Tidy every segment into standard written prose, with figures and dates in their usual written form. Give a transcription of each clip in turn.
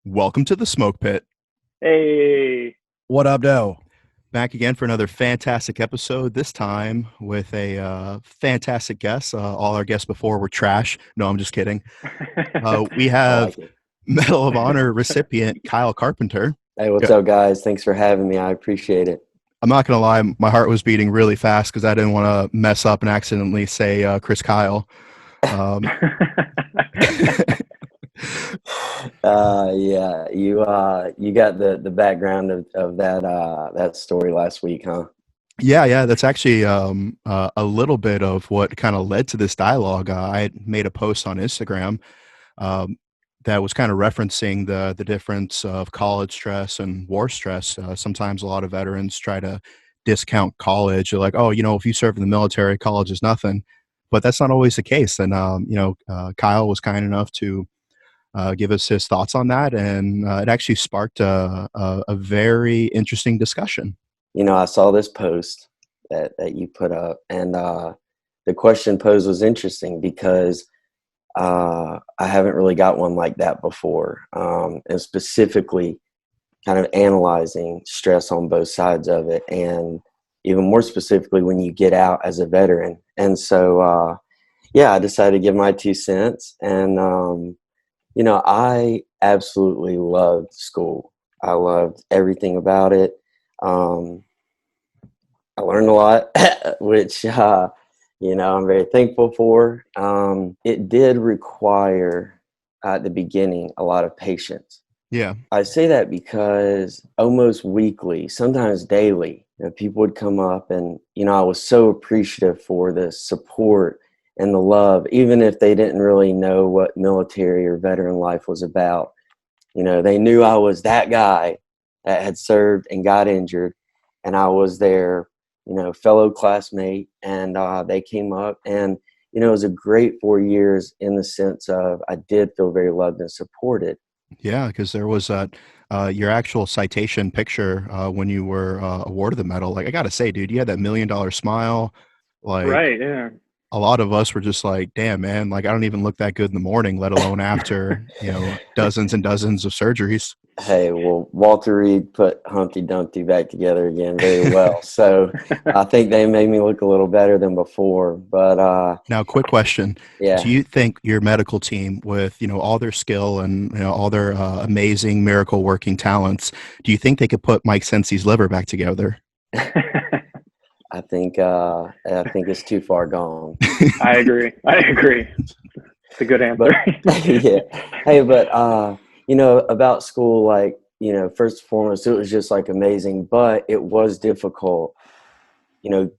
Welcome to the Smoke Pit. Hey, What up, though? Back again for another fantastic episode, this time with a fantastic guest. All our guests before were trash. No, I'm just kidding. We I have like it. Medal of Honor recipient Kyle Carpenter. Hey, what's Go- up, guys? Thanks for having me. I appreciate it. I'm not going to lie, my heart was beating really fast because I didn't want to mess up and accidentally say Chris Kyle. Um, Yeah, you got the background of that story last week, huh? yeah, that's actually a little bit of what kind of led to this dialogue. I had made a post on Instagram um, that was kind of referencing the difference of college stress and war stress. Sometimes a lot of veterans try to discount college. They're like, oh, if you serve in the military, college is nothing. But that's not always the case. And Kyle was kind enough to give us his thoughts on that, and it actually sparked a very interesting discussion. I saw this post that you put up, and the question posed was interesting because I haven't really got one like that before, and specifically kind of analyzing stress on both sides of it, and even more specifically when you get out as a veteran. And so, yeah, I decided to give my 2 cents. And, I absolutely loved school. I loved everything about it. Um, I learned a lot, which, I'm very thankful for. It did require, at the beginning, a lot of patience. Yeah. I say that because almost weekly, sometimes daily, people would come up and, I was so appreciative for the support and the love, even if they didn't really know what military or veteran life was about. They knew I was that guy that had served and got injured, and I was their, fellow classmate, and they came up, and, it was a great 4 years in the sense of I did feel very loved and supported. Yeah, because there was your actual citation picture when you were awarded the medal. Like, I gotta say, dude, you had that $1 million smile. Like, right, yeah. a lot of us were just like, damn, man, like I don't even look that good in the morning, let alone after, dozens and dozens of surgeries. Hey, well, Walter Reed put Humpty Dumpty back together again very well. So I think they made me look a little better than before. But Now, quick question. Do yeah, you think your medical team, with, all their skill and, all their amazing miracle working talents, do you think they could put Mike Sensei's liver back together? I think it's too far gone. I agree. It's a good answer. But yeah, hey, but about school, like, first and foremost, it was just like amazing, but it was difficult. You know,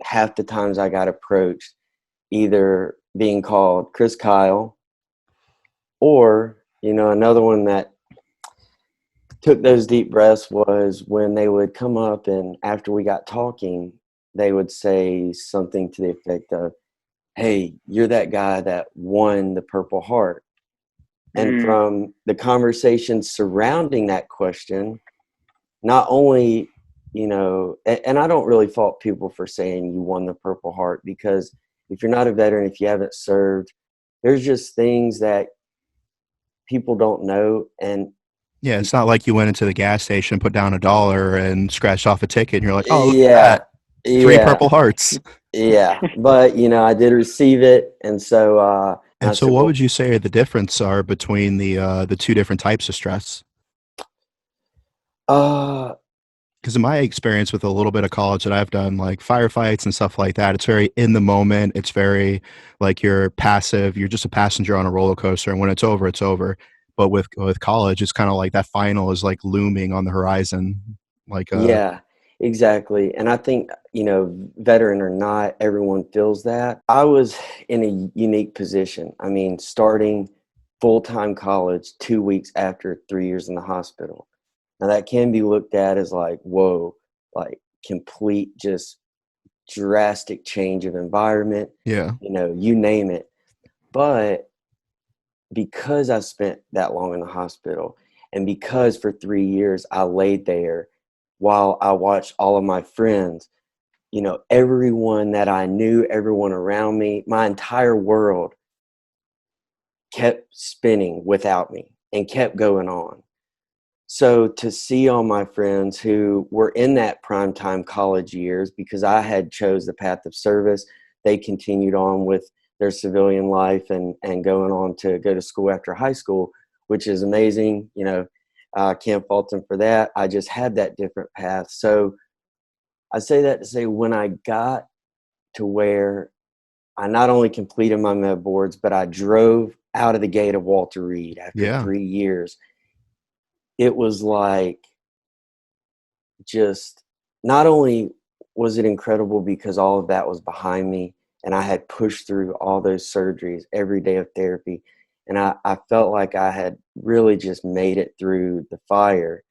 half the times I got approached either being called Chris Kyle or, another one that took those deep breaths was when they would come up and after we got talking, they would say something to the effect of, hey, you're that guy that won the Purple Heart. And Mm, from the conversation surrounding that question, not only, and I don't really fault people for saying you won the Purple Heart, because if you're not a veteran, if you haven't served, there's just things that people don't know. And Yeah, it's not like you went into the gas station, put down $1 and scratched off a ticket and you're like, oh, look at yeah, that. Three yeah, Purple Hearts. yeah. But, I did receive it. And so I And so said, what well, would you say the difference are between the two different types of stress? uh, Because in my experience with a little bit of college that I've done, like firefights and stuff like that, it's very in the moment. It's very like you're passive. You're just a passenger on a roller coaster, and when it's over, it's over. But with college, it's kind of like that final is like looming on the horizon. Like yeah, exactly. And I think, veteran or not, everyone feels that. I was in a unique position. I mean, starting full-time college 2 weeks after 3 years in the hospital. Now that can be looked at as like, whoa, like complete, just drastic change of environment, yeah, you name it. But because I spent that long in the hospital, and because for 3 years I laid there while I watched all of my friends, everyone that I knew, everyone around me, my entire world kept spinning without me and kept going on. So to see all my friends who were in that primetime college years, because I had chose the path of service, they continued on with their civilian life and going on to go to school after high school, which is amazing. You know, can't fault them for that. I just had that different path. So I say that to say, when I got to where I not only completed my med boards, but I drove out of the gate of Walter Reed after 3 years, it was like, just, not only was it incredible because all of that was behind me and I had pushed through all those surgeries, every day of therapy, and I felt like I had really just made it through the fire.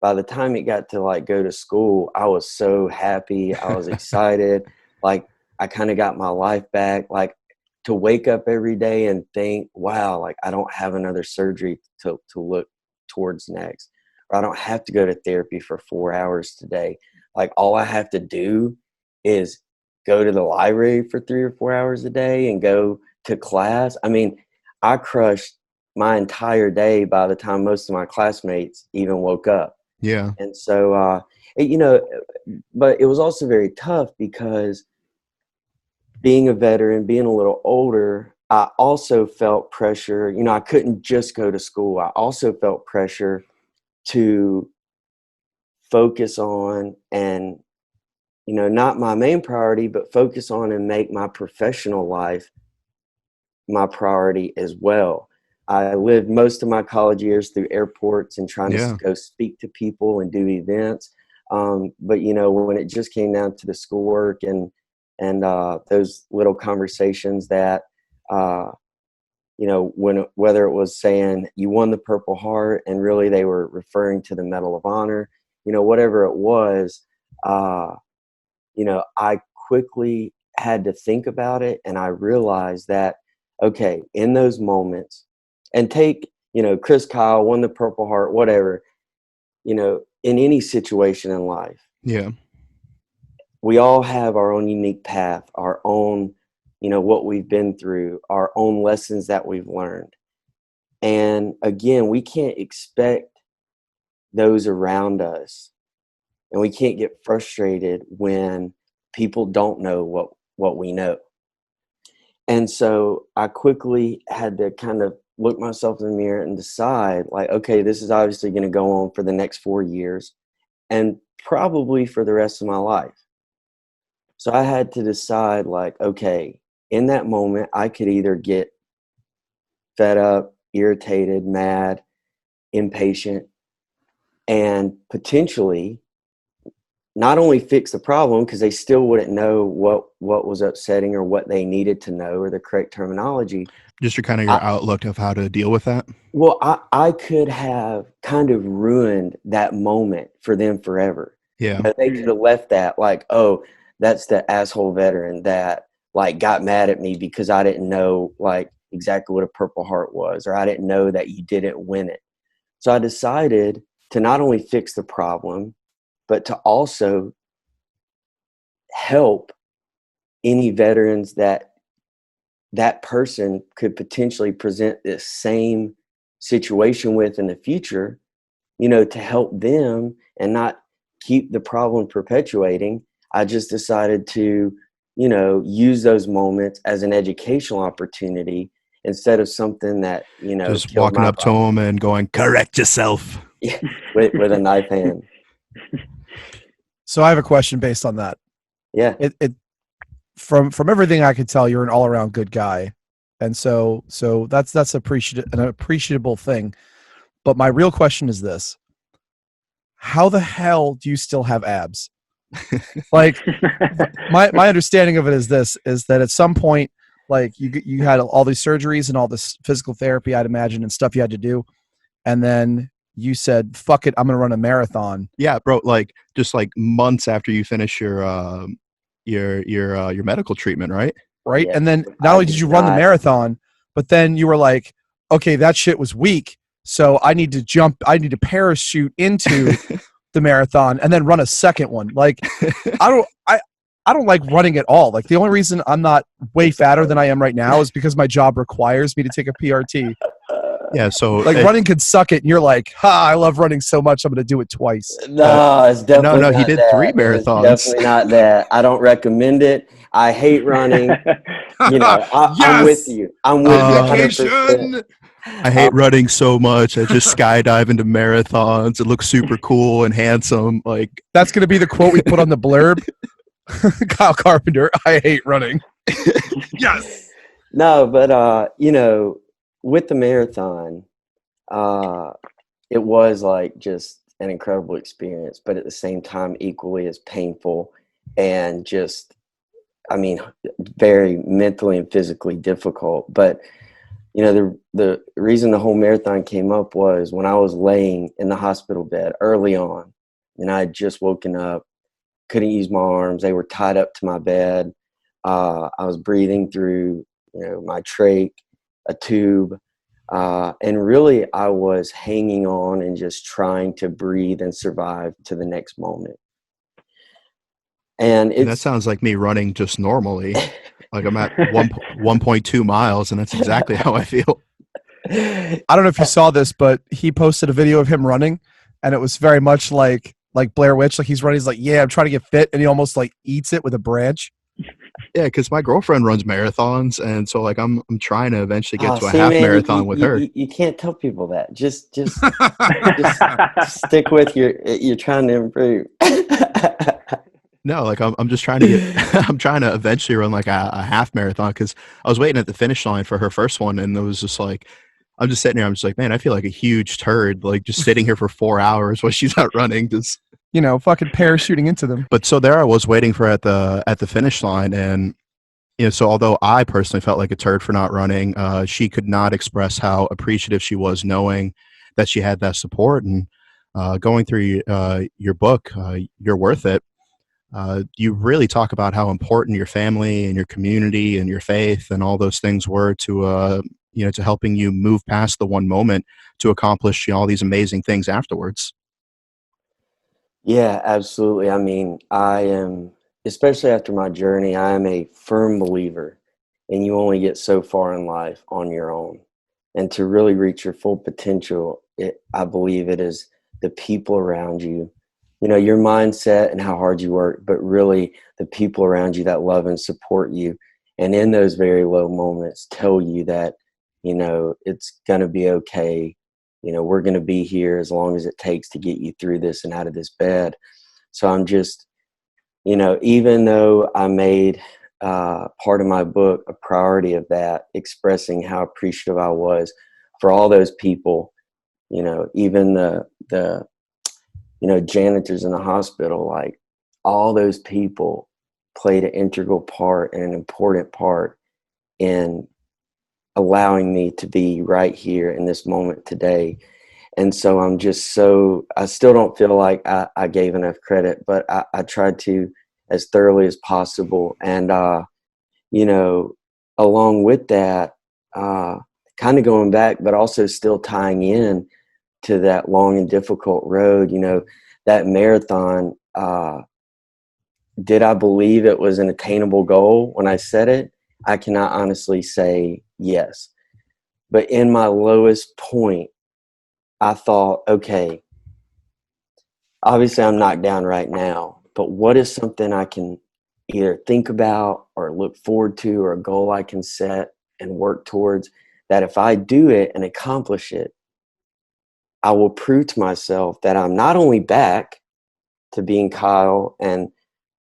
By the time it got to like go to school, I was so happy. I was excited. Like, I kind of got my life back. Like, to wake up every day and think, wow, like I don't have another surgery to look towards next, or I don't have to go to therapy for 4 hours today. Like, all I have to do is go to the library for 3 or 4 hours a day and go to class. I mean, I crushed my entire day by the time most of my classmates even woke up. Yeah. And so, you know, but it was also very tough because being a veteran, being a little older, I also felt pressure. You know, I couldn't just go to school. I also felt pressure to focus on and, you know, not my main priority, but focus on and make my professional life my priority as well. I lived most of my college years through airports and trying to go speak to people and do events. But, you know, when it just came down to the schoolwork and those little conversations that, you know, whether it was saying you won the Purple Heart and really they were referring to the Medal of Honor, you know, whatever it was, you know, I quickly had to think about it. And I realized that, okay, in those moments, and take, you know, Kyle won the Purple Heart, whatever, you know, in any situation in life. Yeah. We all have our own unique path, our own, you know, what we've been through, our own lessons that we've learned. And again, we can't expect those around us, and we can't get frustrated when people don't know what we know. And so I quickly had to kind of look myself in the mirror and decide, like, okay, this is obviously going to go on for the next 4 years and probably for the rest of my life. So I had to decide, like, okay, in that moment, I could either get fed up, irritated, mad, impatient, and potentially not only fix the problem, because they still wouldn't know what was upsetting or what they needed to know or the correct terminology. Just your kind of your outlook of how to deal with that. Well, I could have kind of ruined that moment for them forever. Yeah. You know, they could have left that like, oh, that's the asshole veteran that like got mad at me because I didn't know like exactly what a Purple Heart was, or I didn't know that you didn't win it. So I decided to not only fix the problem, but to also help any veterans that person could potentially present this same situation with in the future, you know, to help them and not keep the problem perpetuating. I just decided to, you know, use those moments as an educational opportunity instead of something that, you know, just walking up to them and going, correct yourself. Yeah, with a knife hand. So I have a question based on that. Yeah. It from everything I could tell, you're an all around good guy, and so that's an appreciable thing. But my real question is this: how the hell do you still have abs? Like, my understanding of it is this: is that at some point, like you had all these surgeries and all this physical therapy, I'd imagine, and stuff you had to do, and then you said, fuck it, I'm going to run a marathon. Yeah, bro. Like, just like months after you finish your medical treatment, right? Right. Yeah. And then not only did you run the marathon, but then you were like, okay, that shit was weak. So I need to parachute into the marathon and then run a second one. Like, I don't like running at all. Like, the only reason I'm not way fatter than I am right now is because my job requires me to take a PRT. Yeah, so Like running could suck it, and you're like, "Ha! I love running so much, I'm going to do it twice." No, it's definitely no, not he did that. 3 It's marathons. definitely not that. I don't recommend it. I hate running. You know, I'm with Yes! you. I'm with you 100%. Vindication! I hate running so much. I just skydive into marathons. It looks super cool and handsome. Like, That's going to be the quote we put on the blurb. Kyle Carpenter, I hate running. Yes. No, but you know, with the marathon, it was like just an incredible experience, but at the same time equally as painful and just, I mean, very mentally and physically difficult. But you know, the reason the whole marathon came up was when I was laying in the hospital bed early on, and I had just woken up, couldn't use my arms; they were tied up to my bed. I was breathing through, you know, my trach, a tube, and really, I was hanging on and just trying to breathe and survive to the next moment. And and that it's sounds like me running just normally. Like I'm at 1.2 miles, and that's exactly how I feel. I don't know if you saw this, but he posted a video of him running, and it was very much like Blair Witch. Like he's running, he's like, "Yeah, I'm trying to get fit," and he almost like eats it with a branch. Yeah, because my girlfriend runs marathons, and so like I'm trying to eventually get oh, to a see, half man, marathon with her. you can't tell people that. Just stick with you're trying to improve. No, like I'm just trying to get I'm trying to eventually run like a half marathon because I was waiting at the finish line for her first one, and it was just like I'm just sitting here. I'm just like, man, I feel like a huge turd, like just sitting here for 4 hours while she's out running. Just You know, fucking parachuting into them. but so there I was waiting for her at the finish line, and you know, so although I personally felt like a turd for not running, she could not express how appreciative she was knowing that she had that support. And going through your book, You're Worth It, you really talk about how important your family and your community and your faith and all those things were to you know, to helping you move past the one moment to accomplish, you know, all these amazing things afterwards. Yeah, absolutely. I mean, I am, especially after my journey, I am a firm believer, and you only get so far in life on your own. And to really reach your full potential, I believe it is the people around you, you know, your mindset and how hard you work, but really the people around you that love and support you. And in those very low moments, tell you that, you know, it's going to be okay. You know, we're going to be here as long as it takes to get you through this and out of this bed. So I'm just, you know, even though I made part of my book a priority of that, expressing how appreciative I was for all those people, you know, even the you know, janitors in the hospital, like all those people played an integral part and an important part in allowing me to be right here in this moment today. And so I'm just so, I still don't feel like I gave enough credit, but I tried to as thoroughly as possible. And, you know, along with that, kind of going back, but also still tying in to that long and difficult road, you know, that marathon, did I believe it was an attainable goal when I set it? I cannot honestly say yes. But in my lowest point, I thought, okay, obviously I'm knocked down right now, but what is something I can either think about or look forward to, or a goal I can set and work towards, that if I do it and accomplish it, I will prove to myself that I'm not only back to being Kyle and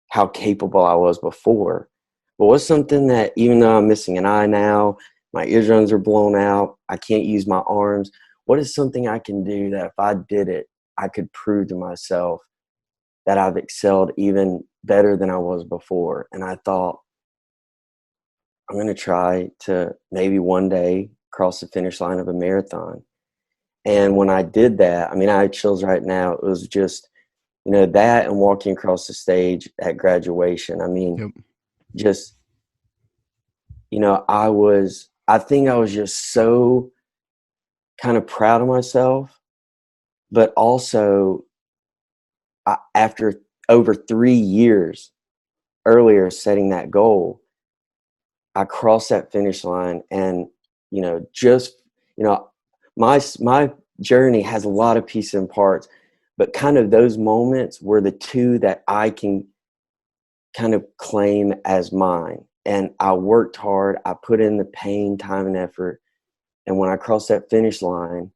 how capable I was before, but what's something that, even though I'm missing an eye now, my eardrums are blown out, I can't use my arms, what is something I can do that if I did it, I could prove to myself that I've excelled even better than I was before? And I thought, I'm going to try to maybe one day cross the finish line of a marathon. And when I did that, I mean, I have chills right now. It was just, you know, that and walking across the stage at graduation. I mean, Yep. just, you know, I think I was just so kind of proud of myself, but also after over 3 years earlier setting that goal, I crossed that finish line, and, you know, just, you know, my journey has a lot of pieces and parts, but kind of those moments were the two that I can kind of claim as mine. And I worked hard. I put in the pain, time, and effort. And when I crossed that finish line,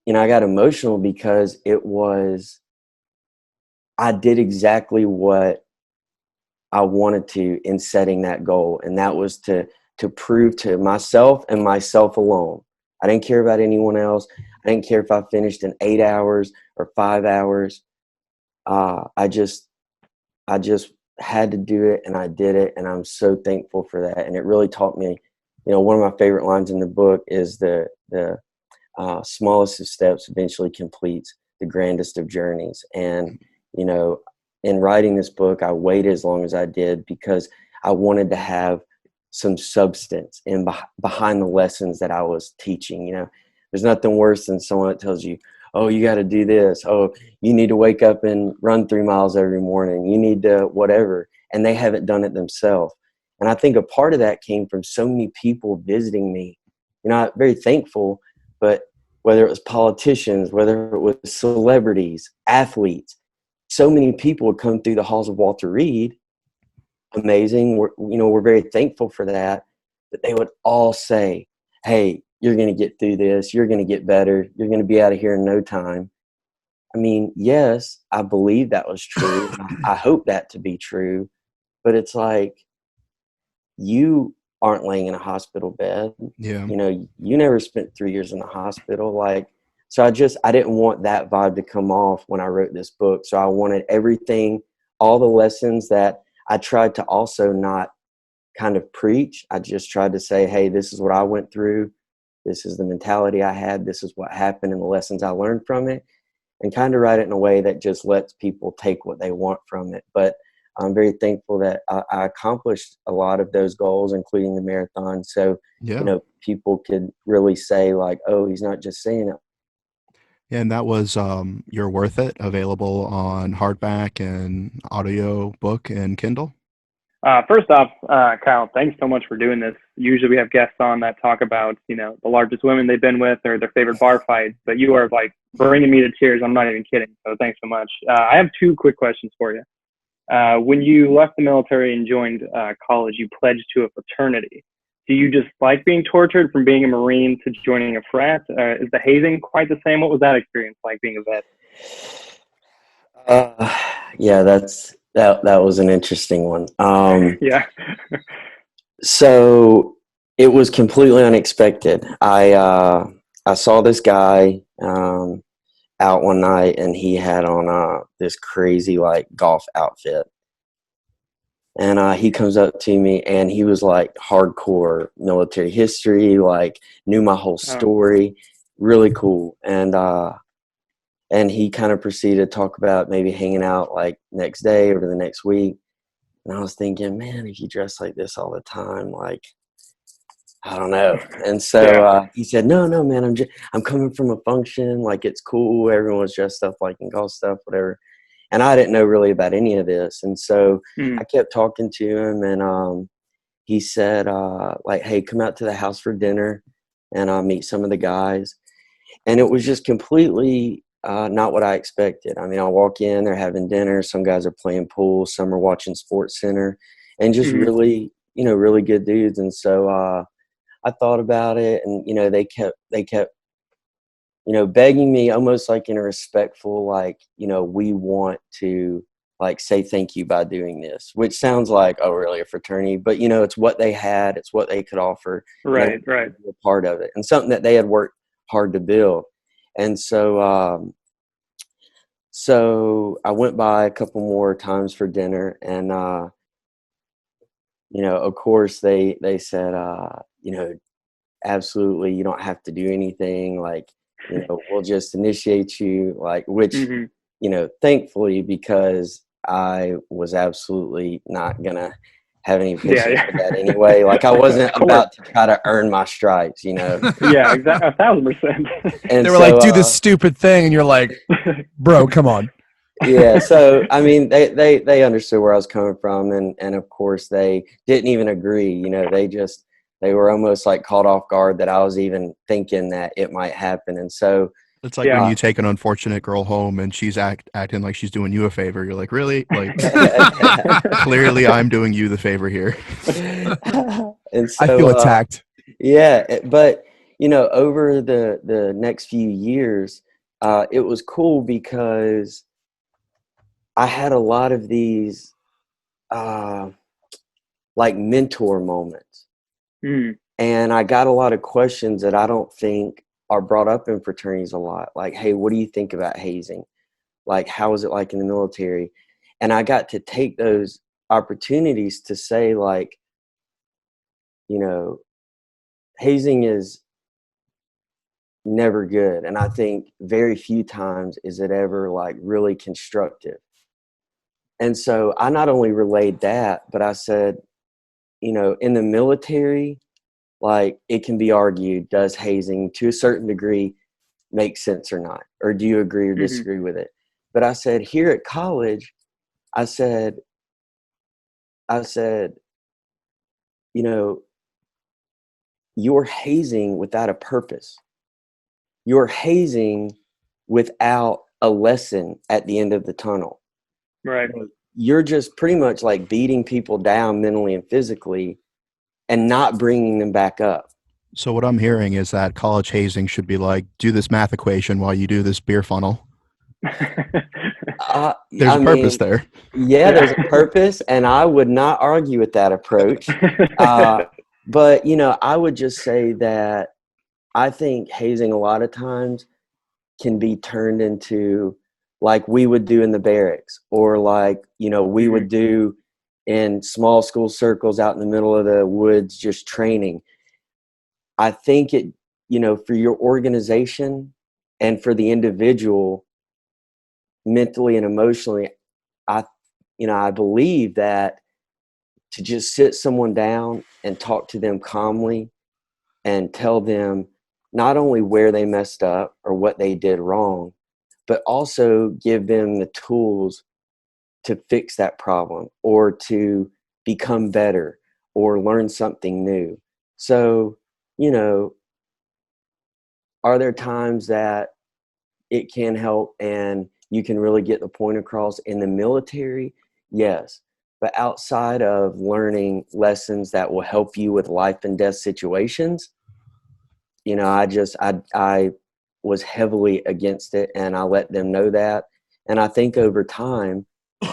I got emotional because I did exactly what I wanted to in setting that goal. And that was to prove to myself and myself alone. I didn't care about anyone else. I didn't care if I finished in 8 hours or 5 hours. I just had to do it, and I did it, and I'm so thankful for that. And it really taught me, one of my favorite lines in the book is the smallest of steps eventually completes the grandest of journeys. And, in writing this book, I waited as long as I did because I wanted to have some substance in behind the lessons that I was teaching. There's nothing worse than someone that tells you, oh, you got to do this. Oh, you need to wake up and run 3 miles every morning. You need to whatever. And they haven't done it themselves. And I think a part of that came from so many people visiting me. I'm very thankful, but whether it was politicians, whether it was celebrities, athletes, so many people would come through the halls of Walter Reed. Amazing. We're very thankful for that. But they would all say, hey, you're going to get through this. You're going to get better. You're going to be out of here in no time. I mean, yes, I believe that was true. I hope that to be true. But it's like, you aren't laying in a hospital bed. Yeah. You never spent 3 years in the hospital. So I didn't want that vibe to come off when I wrote this book. So I wanted everything, all the lessons that I tried to also not kind of preach. I just tried to say, hey, this is what I went through. This is the mentality I had. This is what happened and the lessons I learned from it, and kind of write it in a way that just lets people take what they want from it. But I'm very thankful that I accomplished a lot of those goals, including the marathon. So, people could really say like, oh, he's not just saying it. And that was You're Worth It, available on hardback and audio book and Kindle. First off, Kyle, thanks so much for doing this. Usually we have guests on that talk about, the largest women they've been with or their favorite bar fights, but you are like bringing me to tears. I'm not even kidding. So thanks so much. I have 2 quick questions for you. When you left the military and joined college, you pledged to a fraternity. Do you just like being tortured from being a Marine to joining a frat? Is the hazing quite the same? What was that experience like being a vet? Yeah, that was an interesting one. Yeah. So it was completely unexpected. I saw this guy out one night, and he had on this crazy like golf outfit. And he comes up to me, and he was like hardcore military history, like knew my whole story, really cool. And he kind of proceeded to talk about maybe hanging out like next day or the next week. And I was thinking, man, if you dress like this all the time, like, I don't know. And so he said, no, man, I'm coming from a function. Like, it's cool. Everyone's dressed up like in golf stuff, whatever. And I didn't know really about any of this. And so I kept talking to him, and he said, like, hey, come out to the house for dinner and I'll meet some of the guys. And it was just completely not what I expected. I mean, I walk in, they're having dinner. Some guys are playing pool. Some are watching Sports Center, and just really, really good dudes. And so I thought about it, and, they kept, begging me almost like in a respectful, like, we want to like say thank you by doing this, which sounds like, oh, really, a fraternity? But, it's what they had. It's what they could offer. Right. A part of it, and something that they had worked hard to build. And so, so I went by a couple more times for dinner, and, of course they said, absolutely, you don't have to do anything. Like, we'll just initiate you, like, which, thankfully, because I was absolutely not going to have any patience for that anyway. Like, I wasn't about to try to earn my stripes, Yeah, exactly. 1,000%. And they were like, do this stupid thing. And you're like, bro, come on. Yeah. So, I mean, they understood where I was coming from. And of course they didn't even agree, They were almost like caught off guard that I was even thinking that it might happen. And so It's like when you take an unfortunate girl home and she's acting like she's doing you a favor. You're like, really? Like, clearly I'm doing you the favor here. And so, I feel attacked. Yeah, but you know, over the next few years, it was cool because I had a lot of these like mentor moments. And I got a lot of questions that I don't think are brought up in fraternities a lot. Like, hey, what do you think about hazing? Like, how is it like in the military? And I got to take those opportunities to say, like, you know, hazing is never good. And I think very few times is it ever like really constructive. And so I not only relayed that, but I said, you know, in the military, like it can be argued, does hazing to a certain degree make sense or not? Or do you agree or disagree with it? But I said, here at college, I said, you know, you're hazing without a purpose. You're hazing without a lesson at the end of the tunnel. Right. You're just pretty much like beating people down mentally and physically and not bringing them back up. So what I'm hearing is that college hazing should be like, do this math equation while you do this beer funnel. There's a purpose there. Yeah, there's a purpose, and I would not argue with that approach. But, you know, I would just say that I think hazing a lot of times can be turned into like we would do in the barracks, or like, you know, we would do in small school circles out in the middle of the woods, just training. I think it, you know, for your organization and for the individual mentally and emotionally, I believe that to just sit someone down and talk to them calmly and tell them not only where they messed up or what they did wrong, but also give them the tools to fix that problem or to become better or learn something new. So, you know, are there times that it can help and you can really get the point across in the military? Yes. But outside of learning lessons that will help you with life and death situations, you know, I was heavily against it, and I let them know that. And I think over time,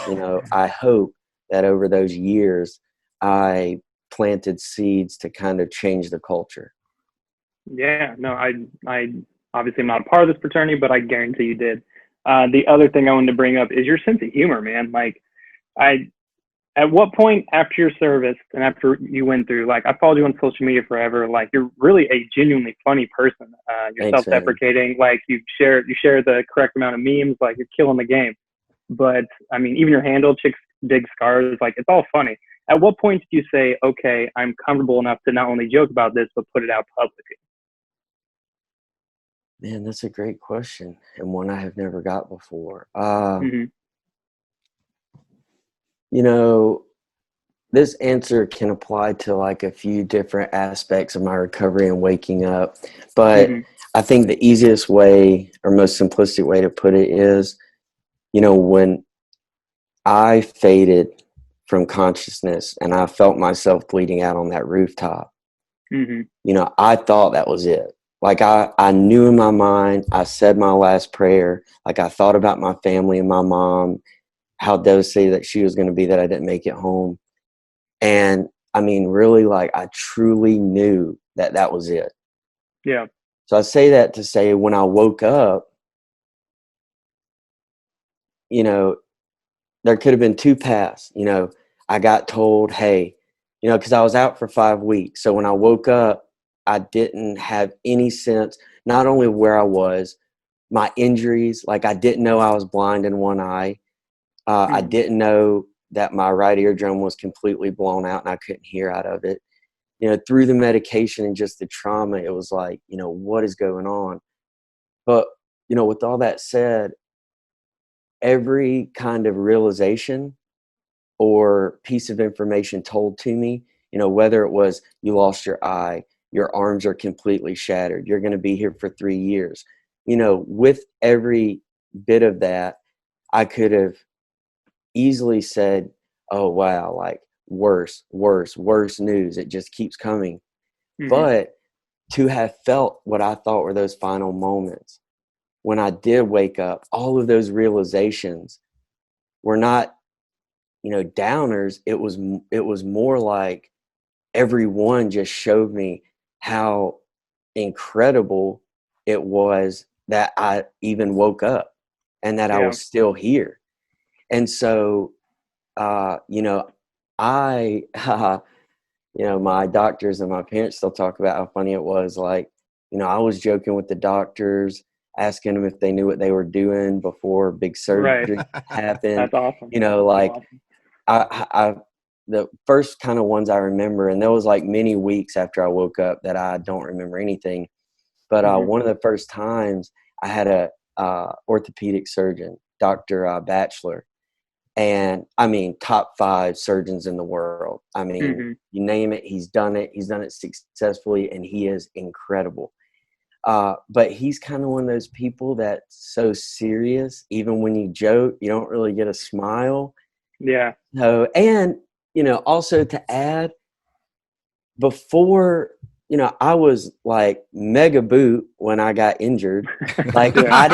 you know, I hope that over those years, I planted seeds to kind of change the culture. Yeah, no, I obviously am not a part of this fraternity, but I guarantee you did. The other thing I wanted to bring up is your sense of humor, man. Like, at what point after your service and after you went through, like, I followed you on social media forever. Like, you're really a genuinely funny person. You're Thanks, self-deprecating. Like, you share the correct amount of memes. Like, you're killing the game. But I mean, even your handle, Chicks Dig Scars, like, it's all funny. At what point did you say, okay, I'm comfortable enough to not only joke about this, but put it out publicly? Man, that's a great question, and one I have never got before. You know, this answer can apply to like a few different aspects of my recovery and waking up. But I think the easiest way or most simplistic way to put it is, you know, when I faded from consciousness and I felt myself bleeding out on that rooftop, you know, I thought that was it. Like I knew in my mind, I said my last prayer. Like I thought about my family and my mom, how devastated that she was going to be that I didn't make it home. And I mean, really, like I truly knew that that was it. Yeah. So I say that to say when I woke up, you know, there could have been two paths. You know, I got told, hey, you know, because I was out for 5 weeks. So when I woke up, I didn't have any sense, not only where I was, my injuries, like I didn't know I was blind in one eye. I didn't know that my right eardrum was completely blown out and I couldn't hear out of it. You know, through the medication and just the trauma, it was like, you know, what is going on? But, you know, with all that said, every kind of realization or piece of information told to me whether it was you lost your eye, your arms are completely shattered, you're going to be here for 3 years. With every bit of that, I could have easily said, oh, wow, like worse news. It just keeps coming. But to have felt what I thought were those final moments, when I did wake up, all of those realizations were not, downers. It was more like everyone just showed me how incredible it was that I even woke up and that I was still here. And so, I, my doctors and my parents still talk about how funny it was. Like, I was joking with the doctors, asking them if they knew what they were doing before big surgery happened. That's awesome. I the first kind of ones I remember, and there was like many weeks after I woke up that I don't remember anything. But one of the first times I had a orthopedic surgeon, Dr. Batchelor, and I mean, top 5 surgeons in the world. I mean, you name it, he's done it. He's done it successfully, and he is incredible. But he's kind of one of those people that's so serious. Even when you joke, you don't really get a smile. Yeah. So, and, also to add, before, I was like mega boot when I got injured. Like I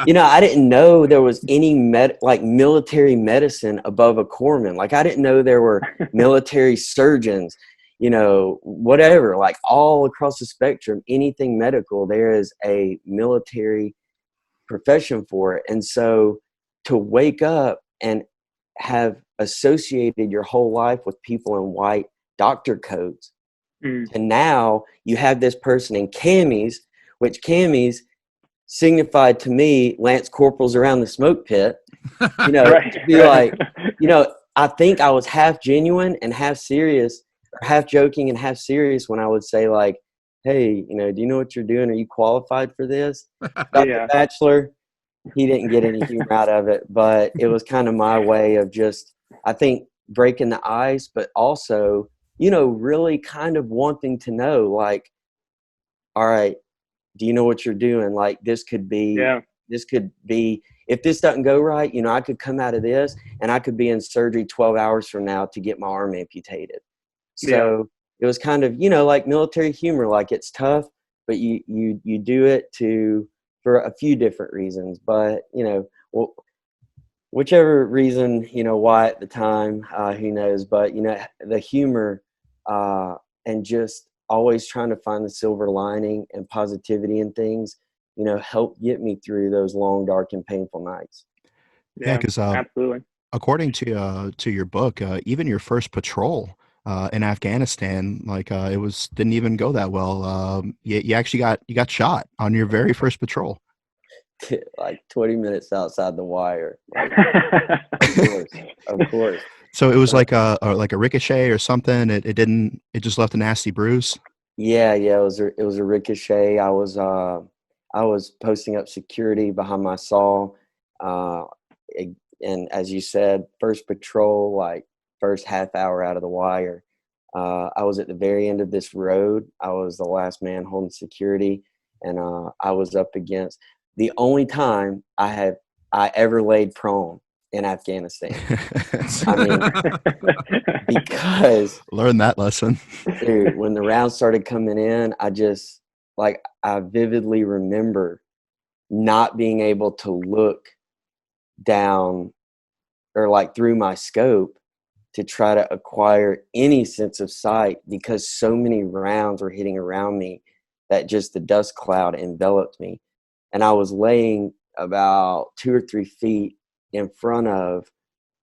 didn't know there was any military medicine above a corpsman. Like I didn't know there were military surgeons, whatever, like all across the spectrum, anything medical, there is a military profession for it. And so to wake up and have associated your whole life with people in white doctor coats, and now you have this person in camis, which camis signified to me Lance Corporals around the smoke pit, to be like, I think I was half genuine and half serious, or half joking and half serious when I would say like, hey, do you know what you're doing? Are you qualified for this? Dr. Batchelor, he didn't get any humor out of it, but it was kind of my way of just, I think, breaking the ice, but also, really kind of wanting to know, like, all right, do you know what you're doing? Like, this could be, if this doesn't go right, I could come out of this and I could be in surgery 12 hours from now to get my arm amputated. So it was kind of, like military humor, like it's tough, but you do it for a few different reasons, but, whichever reason, why at the time, who knows, but, the humor, and just always trying to find the silver lining and positivity in things, helped get me through those long, dark, and painful nights. Yeah, because absolutely. According to your book, even your first patrol in Afghanistan, like didn't even go that well. You actually got shot on your very first patrol. Like 20 minutes outside the wire. Like, of course. So it was like a ricochet or something. It just left a nasty bruise. Yeah. It was a ricochet. I was posting up security behind my saw, and as you said, first patrol, like first half hour out of the wire. I was at the very end of this road. I was the last man holding security, and I was up against the only time I ever laid prone in Afghanistan. I mean, because learn that lesson. Dude, when the rounds started coming in, I vividly remember not being able to look down or like through my scope to try to acquire any sense of sight, because so many rounds were hitting around me that just the dust cloud enveloped me. And I was laying about 2 or 3 feet in front of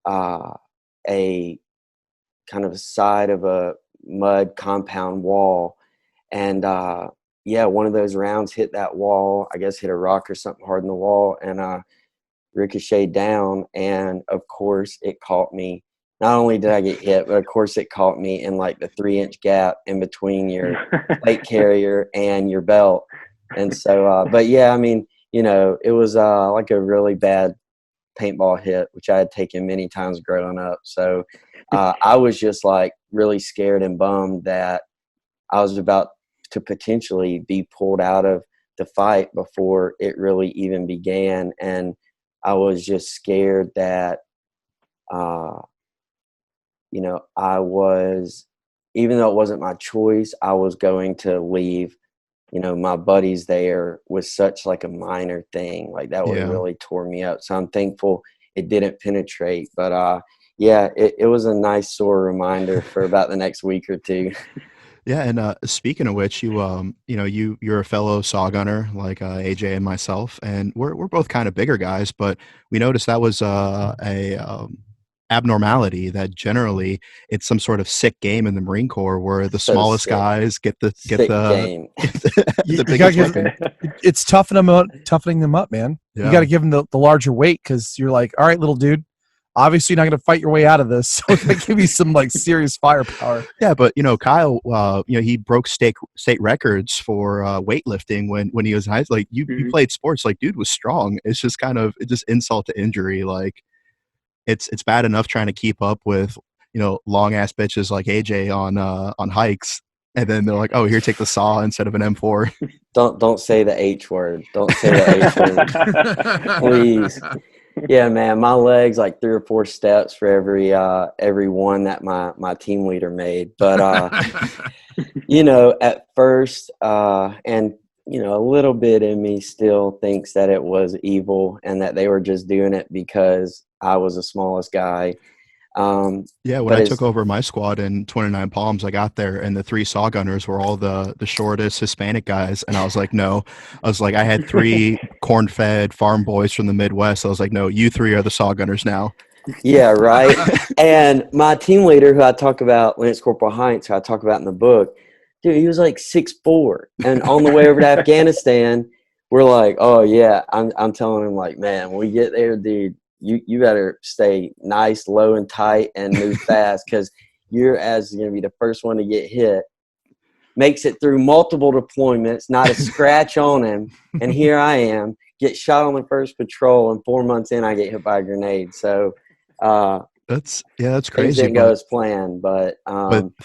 a kind of a side of a mud compound wall. And one of those rounds hit that wall, I guess hit a rock or something hard in the wall, and ricocheted down. And of course it caught me. Not only did I get hit, but of course it caught me in like the 3-inch gap in between your plate carrier and your belt. And so, but yeah, I mean, it was like a really bad paintball hit, which I had taken many times growing up. So I was just like really scared and bummed that I was about to potentially be pulled out of the fight before it really even began. And I was just scared that, you know, I was, even though it wasn't my choice, I was going to leave, you know, my buddies there with such like a minor thing. Like that would have Yeah. really tore me up. So I'm thankful it didn't penetrate. But yeah, it was a nice sore reminder for about the next week or two. Yeah, and speaking of which, you know, you're a fellow saw gunner like AJ and myself, and we're both kind of bigger guys, but we noticed that was a abnormality that generally it's some sort of sick game in the Marine Corps where the So smallest sick. guys get the Sick game. the You gotta biggest give weapon. it's toughening them up, man. Yeah. You got to give them the larger weight because you're like, all right, little dude, obviously you're not going to fight your way out of this. So we're going to give you some like serious firepower. Yeah, but you know, Kyle, you know, he broke state records for weightlifting when he was in high school. Like you played sports, like dude was strong. It's just kind of it's just insult to injury. Like it's bad enough trying to keep up with, you know, long ass bitches like AJ on hikes, and then they're like, oh, here, take the saw instead of an M4. Don't say the H word. Don't say the H word. Please. Yeah, man, my legs like 3 or 4 steps for every one that my team leader made. But you know, at first, and you know, a little bit in me still thinks that it was evil and that they were just doing it because I was the smallest guy. Yeah, when But I it's took over my squad in 29 Palms, I got there and the 3 saw gunners were all the shortest Hispanic guys. And I was like, no. I was like, I had 3 corn-fed farm boys from the Midwest. I was like, no, you 3 are the saw gunners now. yeah, right. And my team leader, who I talk about, Lance Corporal Heinz, who I talk about in the book, dude, he was like 6'4". And on the way over to Afghanistan, we're like, oh yeah, I'm telling him like, man, when we get there, dude, you better stay nice, low and tight and move fast because you're going to be the first one to get hit. Makes it through multiple deployments, not a scratch on him. And here I am, get shot on the first patrol, and 4 months in, I get hit by a grenade. So That's things crazy. didn't go as planned, but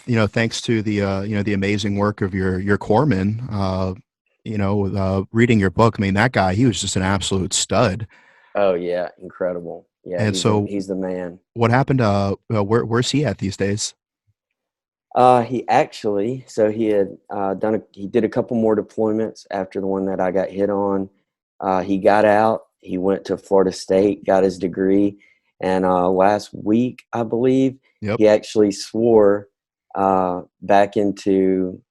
you know, thanks to the you know, the amazing work of your corpsman, you know, reading your book, I mean, that guy, he was just an absolute stud. oh yeah, incredible. Yeah, And so he's the man. what happened? Where's he at these days? He actually, so he had he did a couple more deployments after the one that I got hit on. He got out. He went to Florida State, got his degree, and last week, I believe, Yep. he actually swore back into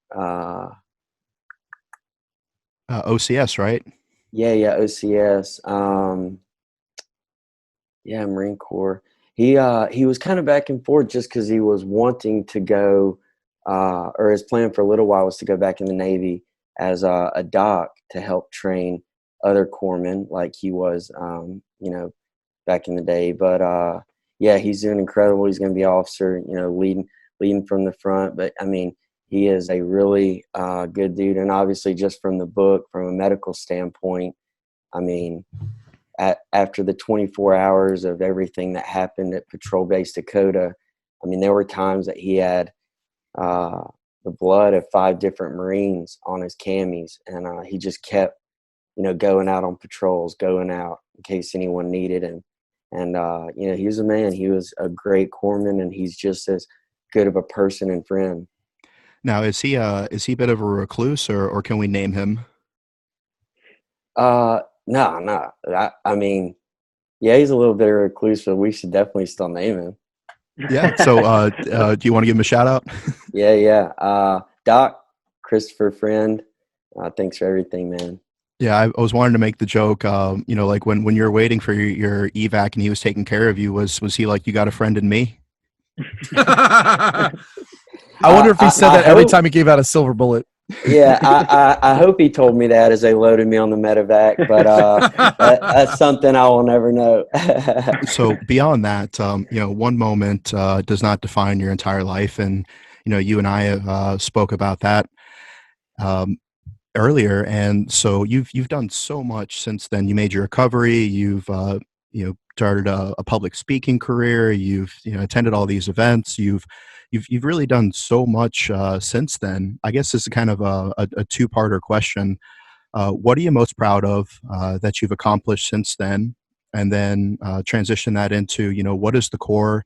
OCS, right? OCS. Yeah, Marine Corps. He was kind of back and forth just because he was wanting to go, or his plan for a little while was to go back in the Navy as a doc to help train other corpsmen like he was, you know, back in the day. But yeah, he's doing incredible. He's going to be an officer, you know, leading from the front. But I mean, he is a really good dude, and obviously, just from the book, from a medical standpoint, I mean, after the 24 hours of everything that happened at Patrol Base Dakota, I mean, there were times that he had the blood of 5 different Marines on his camis, and he just kept, you know, going out on patrols, going out in case anyone needed him. And you know, he was a man. He was a great corpsman, and he's just as good of a person and friend. Now, is he a bit of a recluse, or can we name him? No. I mean, yeah, he's a little bit of a recluse, but we should definitely still name him. Yeah. So, do you want to give him a shout out? Yeah. Doc, Christopher Friend, thanks for everything, man. Yeah, I was wanting to make the joke. You know, like when you're waiting for your evac and he was taking care of you, was he like, you got a friend in me? I wonder if he said that every time he gave out a silver bullet. Yeah, I hope he told me that as they loaded me on the medevac, but that's something I will never know. So beyond that, you know, one moment does not define your entire life, and you know, you and I spoke about that earlier, and so you've done so much since then. You made your recovery. You've you know, started a public speaking career. You've, you know, attended all these events. You've you've really done so much since then. I guess this is kind of a two-parter question. What are you most proud of that you've accomplished since then? And then transition that into, what does the core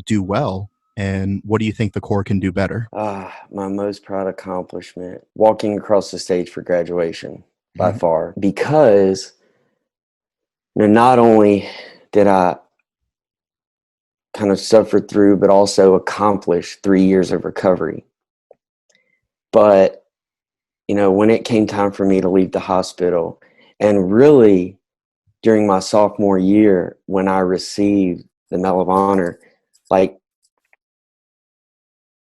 do well? And what do you think the core can do better? My most proud accomplishment, walking across the stage for graduation by Mhm. far, because not only did I kind of suffer through, but also accomplish 3 years of recovery. But, when it came time for me to leave the hospital, and really during my sophomore year, when I received the Medal of Honor, like,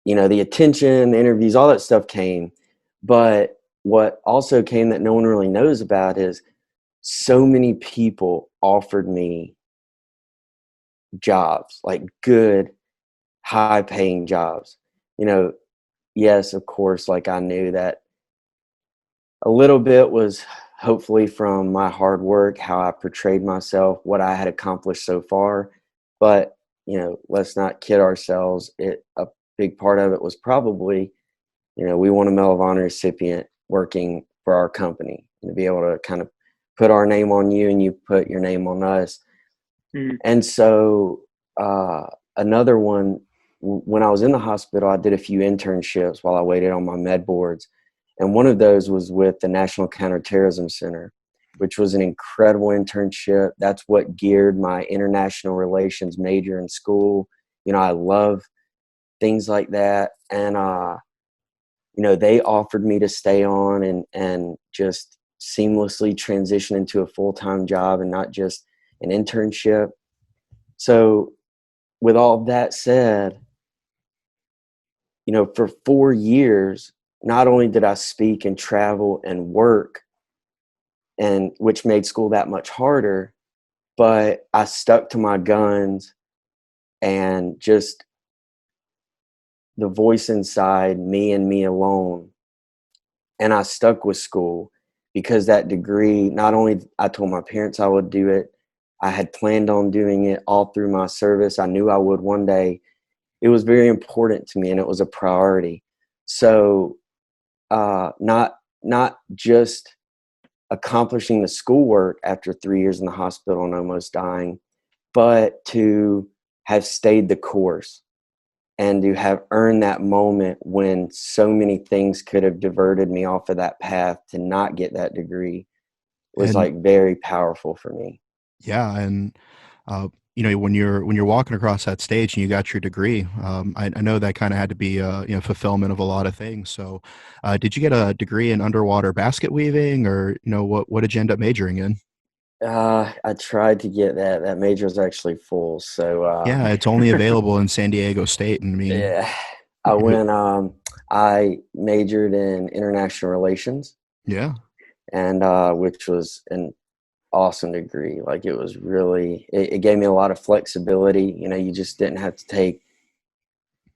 the attention, the interviews, all that stuff came. But what also came that no one really knows about is so many people offered me jobs, like good, high paying jobs. Yes, of course, like I knew that a little bit was hopefully from my hard work, how I portrayed myself, what I had accomplished so far. But, let's not kid ourselves. A big part of it was probably, we won a Medal of Honor recipient working for our company, and to be able to kind of put our name on you and you put your name on us. Mm. And so another one, when I was in the hospital, I did a few internships while I waited on my med boards. And one of those was with the National Counterterrorism Center, which was an incredible internship. That's what geared my international relations major in school. I love things like that. And, they offered me to stay on and just seamlessly transition into a full-time job and not just an internship. So with all that said, for 4 years, not only did I speak and travel and work, and which made school that much harder, but I stuck to my guns, and just the voice inside me and me alone. And I stuck with school because that degree, not only I told my parents I would do it, I had planned on doing it all through my service. I knew I would one day. It was very important to me, and it was a priority. So not just accomplishing the schoolwork after 3 years in the hospital and almost dying, but to have stayed the course and to have earned that moment when so many things could have diverted me off of that path to not get that degree was And like very powerful for me. yeah, and when you're walking across that stage and you got your degree, I know that kind of had to be fulfillment of a lot of things. So, did you get a degree in underwater basket weaving, or what did you end up majoring in? I tried to get that. That major was actually full. So Yeah, it's only available in San Diego State, and I mean, yeah, I went. I majored in international relations, yeah, and which was an awesome degree. Like it was really, it gave me a lot of flexibility. You just didn't have to take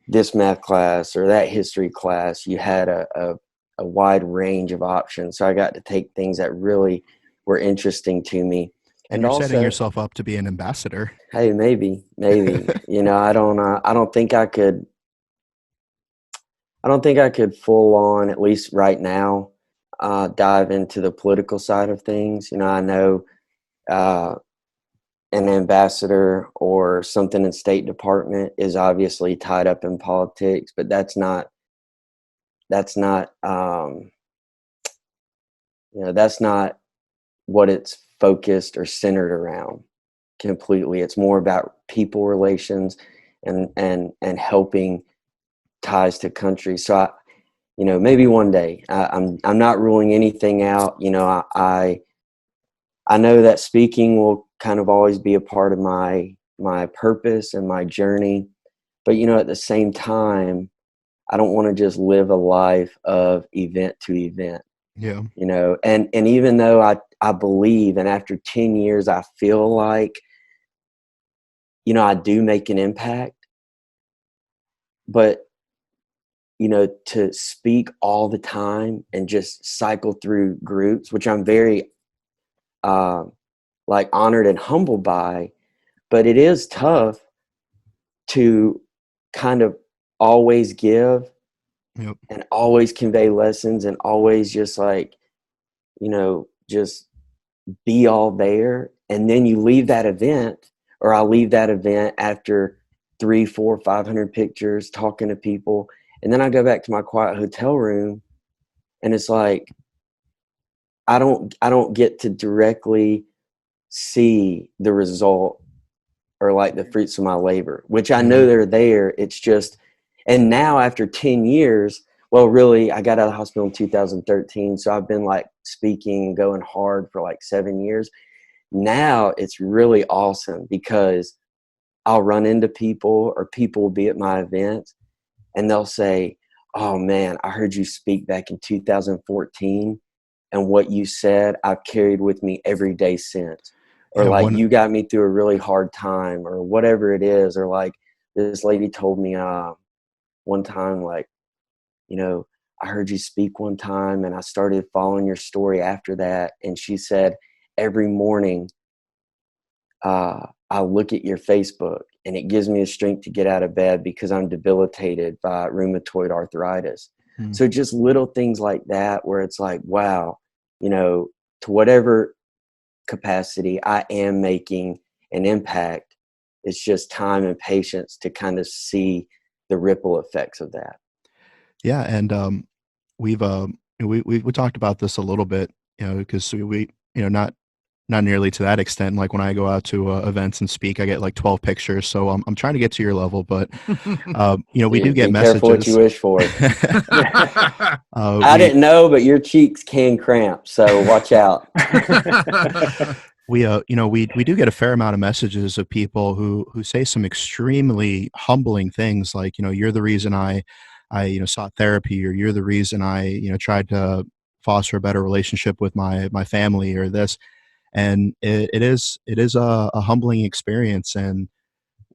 this math class or that history class. You had a wide range of options. So I got to take things that really were interesting to me. and And you're setting also, yourself up to be an ambassador. hey, maybe, I don't think I could, full on, at least right now, dive into the political side of things. I know, an ambassador or something in State Department is obviously tied up in politics, but that's not that's not what it's focused or centered around completely. It's more about people relations and helping ties to countries. So maybe one day. I'm not ruling anything out. I know that speaking will kind of always be a part of my purpose and my journey, but at the same time, I don't want to just live a life of event to event. Yeah, And even though I believe, and after 10 years I feel like I do make an impact, but to speak all the time and just cycle through groups, which I'm very uh, like honored and humbled by, but it is tough to kind of always give Yep. and always convey lessons and always just like, just be all there. And then you leave that event, or I'll leave that event after 3, 4, 500 pictures, talking to people. And then I go back to my quiet hotel room, and it's like, I don't get to directly see the result or like the fruits of my labor, which I know they're there. It's just, and now after 10 years, well, really, I got out of the hospital in 2013. So I've been like speaking and going hard for like 7 years. Now it's really awesome because I'll run into people, or people will be at my events and they'll say, "Oh man, I heard you speak back in 2014. And what you said, I've carried with me every day since." Or Yeah. like, "You got me through a really hard time," or whatever it is. Or like, this lady told me one time, like, "I heard you speak one time and I started following your story after that." And she said, "Every morning I look at your Facebook and it gives me the strength to get out of bed because I'm debilitated by rheumatoid arthritis." Mm. So just little things like that where it's like, wow, to whatever capacity I am making an impact, it's just time and patience to kind of see the ripple effects of that. Yeah, and we've we talked about this a little bit, because not nearly to that extent. Like when I go out to events and speak, I get like 12 pictures. So I'm trying to get to your level, but we do Dude, get be careful what you messages. wish for. I We didn't know, but your cheeks can cramp, so watch out. we do get a fair amount of messages of people who say some extremely humbling things, like, you're the reason I sought therapy, or you're the reason I tried to foster a better relationship with my family, or this. And it is a humbling experience. And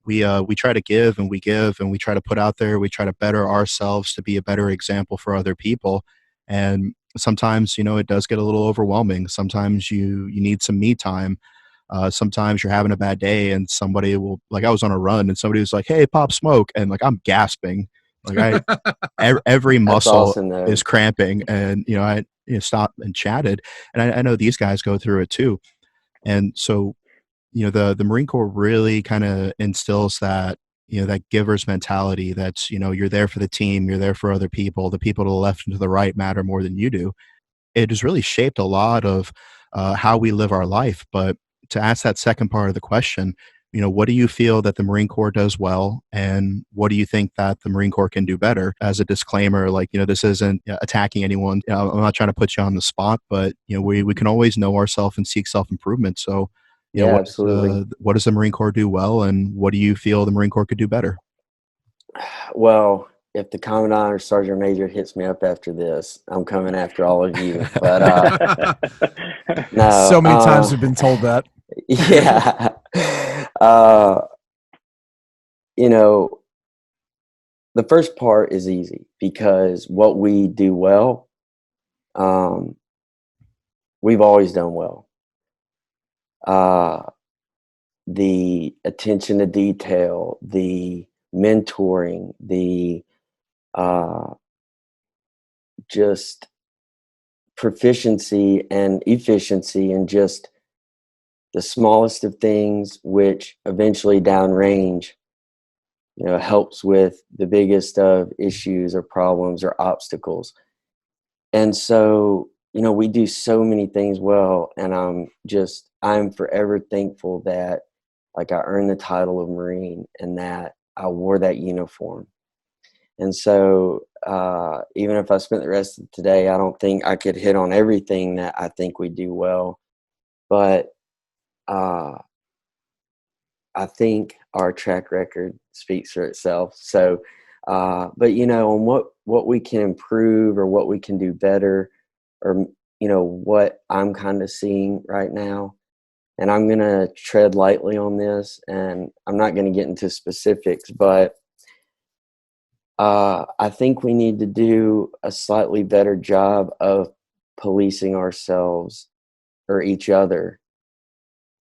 we try to give and we try to put out there, we try to better ourselves to be a better example for other people. And sometimes, it does get a little overwhelming. Sometimes you need some me time. Sometimes you're having a bad day and somebody will, like, I was on a run and somebody was like, "Hey, pop smoke," and like I'm gasping, like every That's muscle awesome, though. is cramping. And I stopped and chatted. And I know these guys go through it too. And so, the Marine Corps really kind of instills that, that giver's mentality. That's, you're there for the team, you're there for other people. The people to the left and to the right matter more than you do. It has really shaped a lot of how we live our life. But to ask that second part of the question, what do you feel that the Marine Corps does well, and what do you think that the Marine Corps can do better? As a disclaimer, like, this isn't attacking anyone. I'm not trying to put you on the spot, but we can always know ourselves and seek self improvement. So, Yeah, absolutely. what does the Marine Corps do well, and what do you feel the Marine Corps could do better? Well, if the commandant or sergeant major hits me up after this, I'm coming after all of you. But no, So many times we've been told that. yeah. uh, you know, the first part is easy because what we do well, um, we've always done well. The attention to detail, the mentoring, the uh, just proficiency and efficiency in just the smallest of things, which eventually downrange, helps with the biggest of issues or problems or obstacles. And so, we do so many things well, and I'm forever thankful that, like, I earned the title of Marine and that I wore that uniform. And so, even if I spent the rest of today, I don't think I could hit on everything that I think we do well. But uh, I think our track record speaks for itself. So, but on what we can improve or what we can do better, or what I'm kind of seeing right now, and I'm gonna tread lightly on this, and I'm not gonna get into specifics, but I think we need to do a slightly better job of policing ourselves or each other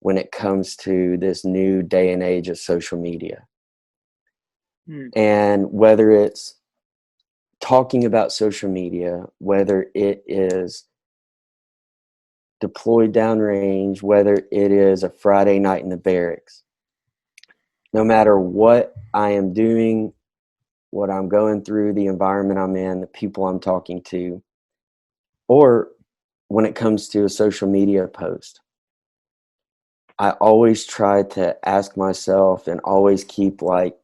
when it comes to this new day and age of social media. And whether it's talking about social media, whether it is deployed downrange, whether it is a Friday night in the barracks, no matter what I am doing, what I'm going through, the environment I'm in, the people I'm talking to, or when it comes to a social media post, I always try to ask myself and always keep like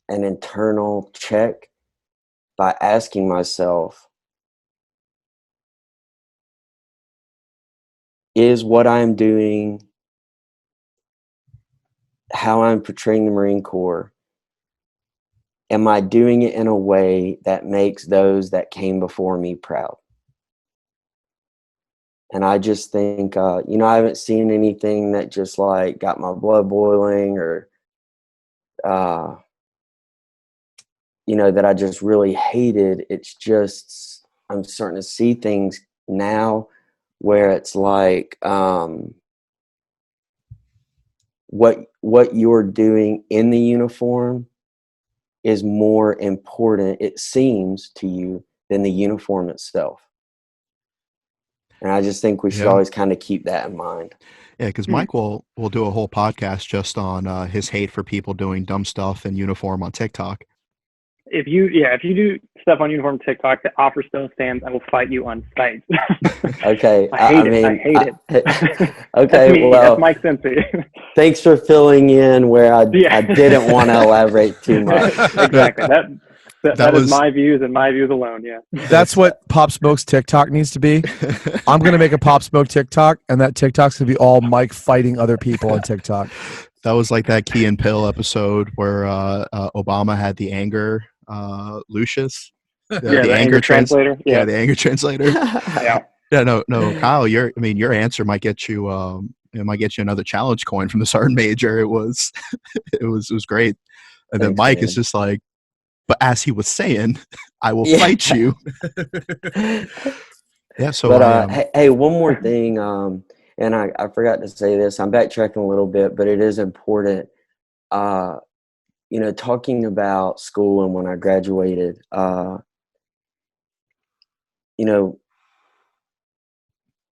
an internal check by asking myself, is what I'm doing, how I'm portraying the Marine Corps, am I doing it in a way that makes those that came before me proud? And I just think, I haven't seen anything that just like got my blood boiling or, that I just really hated. It's just, I'm starting to see things now where it's like, what you're doing in the uniform is more important, it seems to you, than the uniform itself. And I just think we should always kind of keep that in mind. Yeah, because Mike will do a whole podcast just on his hate for people doing dumb stuff in uniform on TikTok. If you do stuff on uniform TikTok that offers stone stands, I will fight you on site. Okay. I hate it. Okay, that's Mike Simpson. Thanks for filling in where I didn't want to elaborate too much. Exactly. That is my views and my views alone. Yeah. That's what Pop Smoke's TikTok needs to be. I'm going to make a Pop Smoke TikTok, and that TikTok's going to be all Mike fighting other people on TikTok. That was like that Key and Peele episode where Obama had the anger Lucius. The anger translator. Yeah, the anger translator. Yeah. Yeah, no, Kyle, your answer might get you another challenge coin from the sergeant major. It was great. And then Mike is just like, but as he was saying, I will fight you. Yeah. So, but hey, one more thing, and I forgot to say this. I'm backtracking a little bit, but it is important. Talking about school and when I graduated, I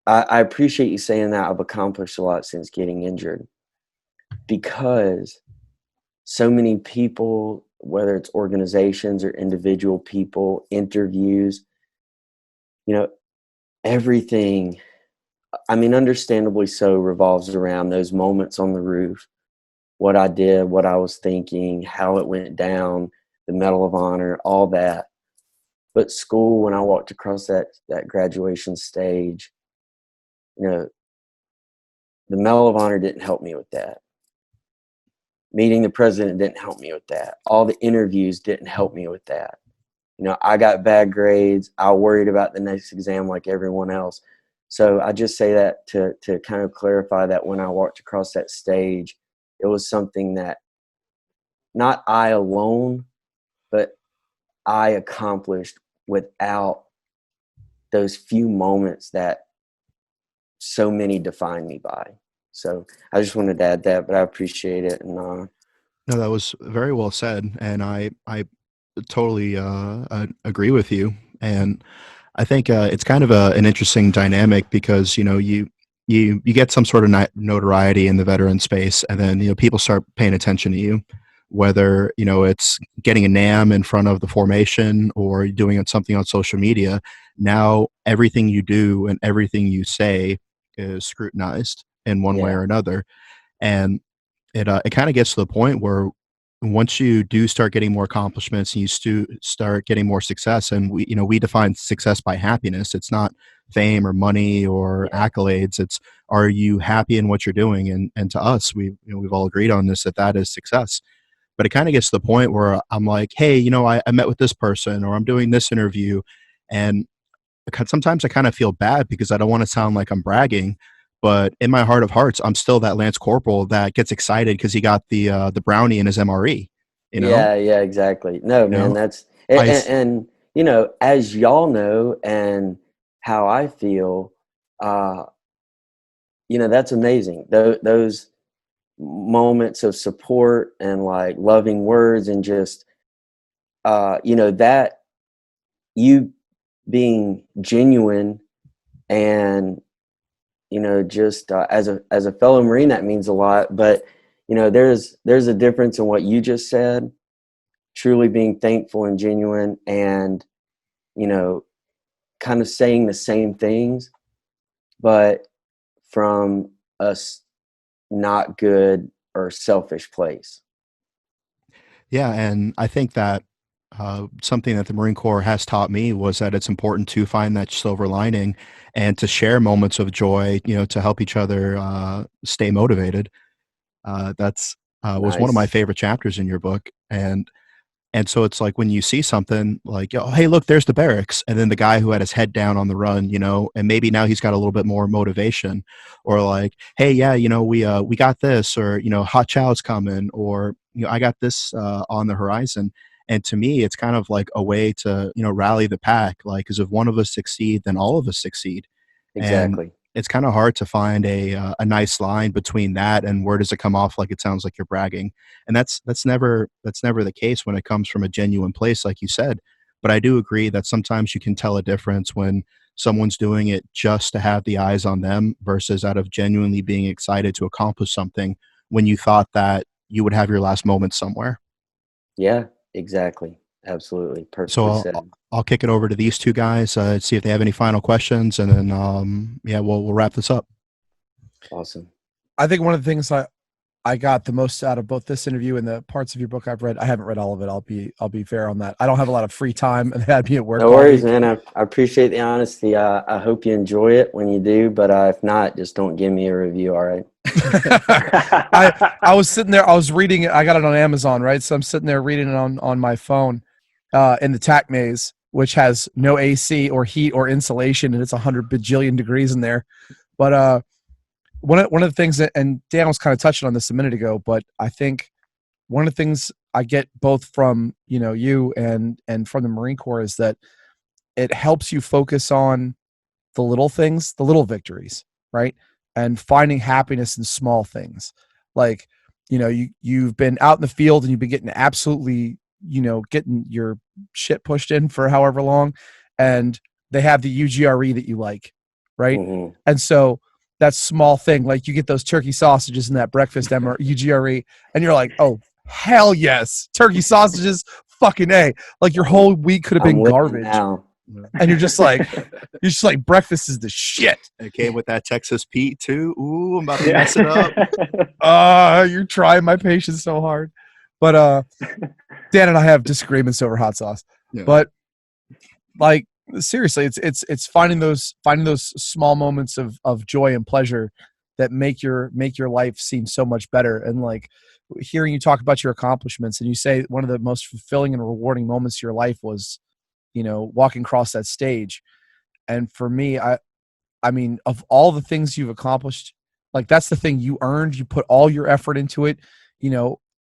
appreciate you saying that. I've accomplished a lot since getting injured, because so many people, whether it's organizations or individual people, interviews, everything, understandably so, revolves around those moments on the roof, what I did, what I was thinking, how it went down, the Medal of Honor, all that. But school, when I walked across that graduation stage, the Medal of Honor didn't help me with that. Meeting the president didn't help me with that. All the interviews didn't help me with that. I got bad grades. I worried about the next exam like everyone else. So I just say that to kind of clarify that when I walked across that stage, it was something that not I alone, but I accomplished without those few moments that so many define me by. So I just wanted to add that, but I appreciate it. And no, that was very well said, and I totally agree with you. And I think it's kind of an interesting dynamic because you get some sort of notoriety in the veteran space, and then people start paying attention to you, whether it's getting a NAM in front of the formation or doing something on social media. Now everything you do and everything you say is scrutinized in one way or another, and it kind of gets to the point where once you do start getting more accomplishments and you start getting more success, and we define success by happiness. It's not fame or money or accolades. It's, are you happy in what you're doing? And to us, we've all agreed on this, that is success. But it kind of gets to the point where I'm like, hey, I met with this person, or I'm doing this interview, and sometimes I kind of feel bad because I don't want to sound like I'm bragging, but in my heart of hearts, I'm still that Lance Corporal that gets excited because he got the brownie in his MRE. Yeah, exactly. No, man, that's and as y'all know, and how I feel, that's amazing. Those moments of support and like loving words, and just that you being genuine, and just as a fellow Marine, that means a lot. But there's a difference in what you just said, truly being thankful and genuine, and kind of saying the same things, but from a not good or selfish place. Yeah, and I think that something that the Marine Corps has taught me was that it's important to find that silver lining and to share moments of joy, to help each other stay motivated. That's was one of my Nice. favorite chapters in your book, and so it's like when you see something like, oh, hey, look, there's the barracks. And then the guy who had his head down on the run, and maybe now he's got a little bit more motivation, or like, hey, yeah, we got this, or, hot chow's coming, or, I got this on the horizon. And to me, it's kind of like a way to, rally the pack. Like, because if one of us succeed, then all of us succeed. And Exactly. it's kind of hard to find a nice line between that and where does it come off like it sounds like you're bragging. And that's never the case when it comes from a genuine place, like you said. But I do agree that sometimes you can tell a difference when someone's doing it just to have the eyes on them versus out of genuinely being excited to accomplish something when you thought that you would have your last moment somewhere. Yeah, exactly. Absolutely. So Perfectly said. I'll kick it over to these two guys, see if they have any final questions, and then yeah, we'll wrap this up. Awesome. I think one of the things I got the most out of both this interview and the parts of your book I've read. I haven't read all of it. I'll be fair on that. I don't have a lot of free time, and I'd be at work No all worries, week. man. I appreciate the honesty. I hope you enjoy it when you do, but if not, just don't give me a review. All right. I was sitting there. I was reading it. I got it on Amazon, right? So I'm sitting there reading it on my phone in the tack maze, which has no AC or heat or insulation, and it's 100 bajillion degrees in there. But one of the things that, and Dan was kind of touching on this a minute ago, but I think one of the things I get both from you and from the Marine Corps is that it helps you focus on the little things, the little victories, right? And finding happiness in small things. Like, you've been out in the field and you've been getting absolutely, getting your shit pushed in for however long, and they have the UGRE that you like, right? Mm-hmm. And so that small thing, like you get those turkey sausages in that breakfast UGRE, and you're like, oh, hell yes, turkey sausages, fucking A. Like your whole week could have I'm been with you garbage. now. And you're just like breakfast is the shit. It came with that Texas Pete too. Ooh, I'm about to mess it up. You're trying my patience so hard. But Dan and I have disagreements over hot sauce. Yeah. But like seriously, it's finding those small moments of joy and pleasure that make your life seem so much better. And like hearing you talk about your accomplishments, and you say one of the most fulfilling and rewarding moments of your life was walking across that stage. And for me, I mean, of all the things you've accomplished, like that's the thing you earned. You put all your effort into it.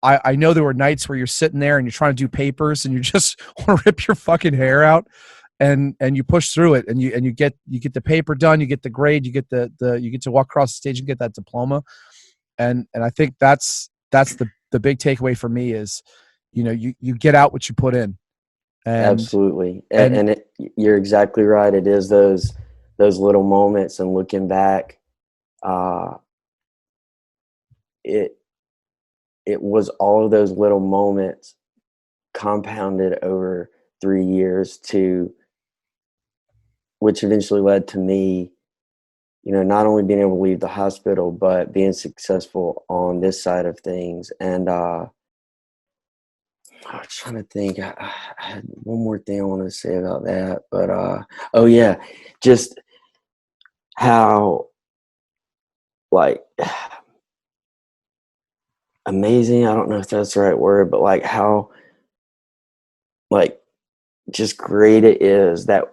I know there were nights where you're sitting there and you're trying to do papers and you just want to rip your fucking hair out, and you push through it, and you get the paper done, you get the grade, you get you get to walk across the stage and get that diploma. And I think that's the big takeaway for me is, you get out what you put in. And Absolutely. And you're exactly right. It is those little moments, and looking back, it was all of those little moments compounded over 3 years which eventually led to me, not only being able to leave the hospital, but being successful on this side of things. And I was trying to think. I had one more thing I wanted to say about that, but oh yeah, just how like amazing. I don't know if that's the right word, but like how like just great it is that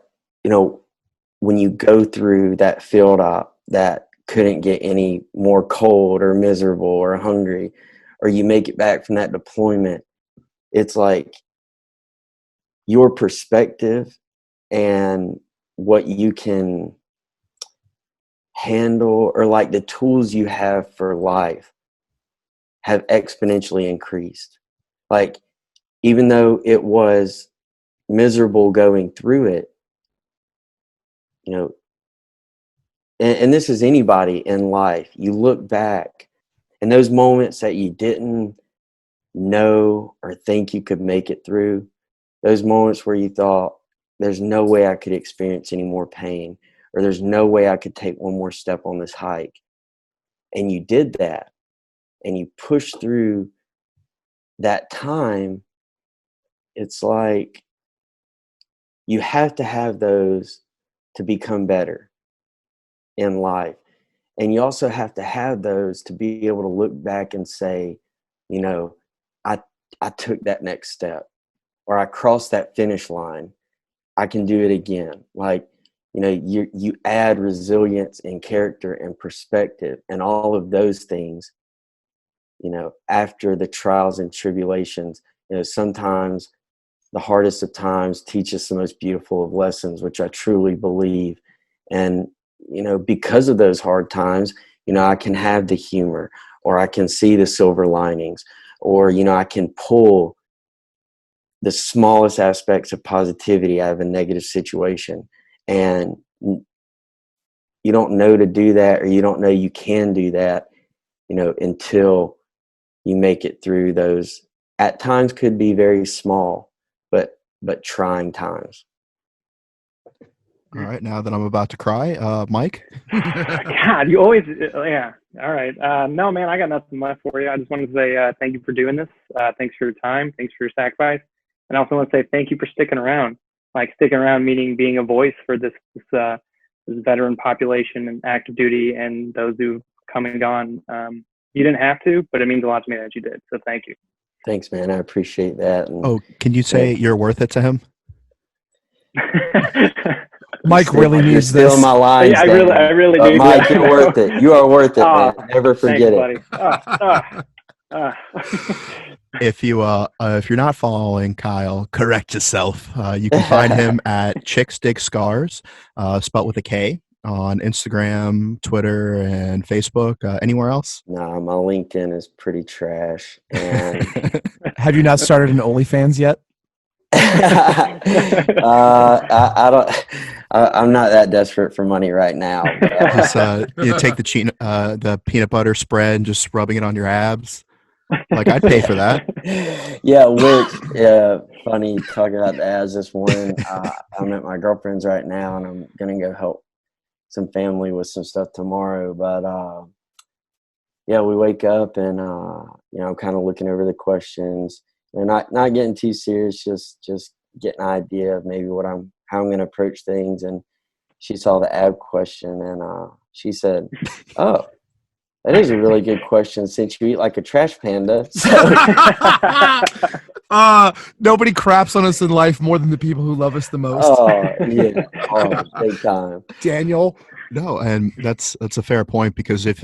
when you go through that field op that couldn't get any more cold or miserable or hungry, or you make it back from that deployment. It's like your perspective and what you can handle, or like the tools you have for life, have exponentially increased. Like, even though it was miserable going through it, you know, and this is anybody in life, you look back and those moments that you didn't know or think you could make it through, those moments where you thought, there's no way I could experience any more pain, or there's no way I could take one more step on this hike. And you did that, and you pushed through that time. It's like you have to have those to become better in life. And you also have to have those to be able to look back and say, you know, I took that next step, or I crossed that finish line. I can do it again. Like, you know, you add resilience and character and perspective and all of those things, you know, after the trials and tribulations. You know, sometimes the hardest of times teach us the most beautiful of lessons, which I truly believe. And, you know, because of those hard times, you know, I can have the humor, or I can see the silver linings, or, you know, I can pull the smallest aspects of positivity out of a negative situation. And you don't know to do that, or you don't know you can do that, you know, until you make it through those, at times could be very small, but trying times. All right, now that I'm about to cry, Mike. God, you always, yeah. All right. No, man, I got nothing left for you. I just wanted to say thank you for doing this. Thanks for your time. Thanks for your sacrifice. And I also want to say thank you for sticking around. Like, sticking around meaning being a voice for this veteran population and active duty and those who come and gone. You didn't have to, but it means a lot to me that you did. So thank you. Thanks, man. I appreciate that. And, Oh, can you say you're worth it to him? Mike really needs stealing this. my lines. Yeah, I really do. Mike, you're worth it. You are worth it, man. Never forget thanks, it. buddy. If you're not following Kyle, correct yourself. You can find him at Chicks Dig Scars, spelled with a K, on Instagram, Twitter, and Facebook. Anywhere else? Nah, my LinkedIn is pretty trash. And Have you not started an OnlyFans yet? I don't. I'm not that desperate for money right now. Just you take the peanut butter spread and just rubbing it on your abs. Like, I'd pay for that. Yeah, funny talking about the abs this morning. I'm at my girlfriend's right now, and I'm gonna go help some family with some stuff tomorrow. But yeah, we wake up and you know, I'm kind of looking over the questions. And not getting too serious, just getting an idea of maybe how I'm going to approach things. And she saw the ab question, and she said, "Oh, that is a really good question, since you eat like a trash panda." So, Nobody craps on us in life more than the people who love us the most. oh yeah, big time. Daniel. No, and that's a fair point, because if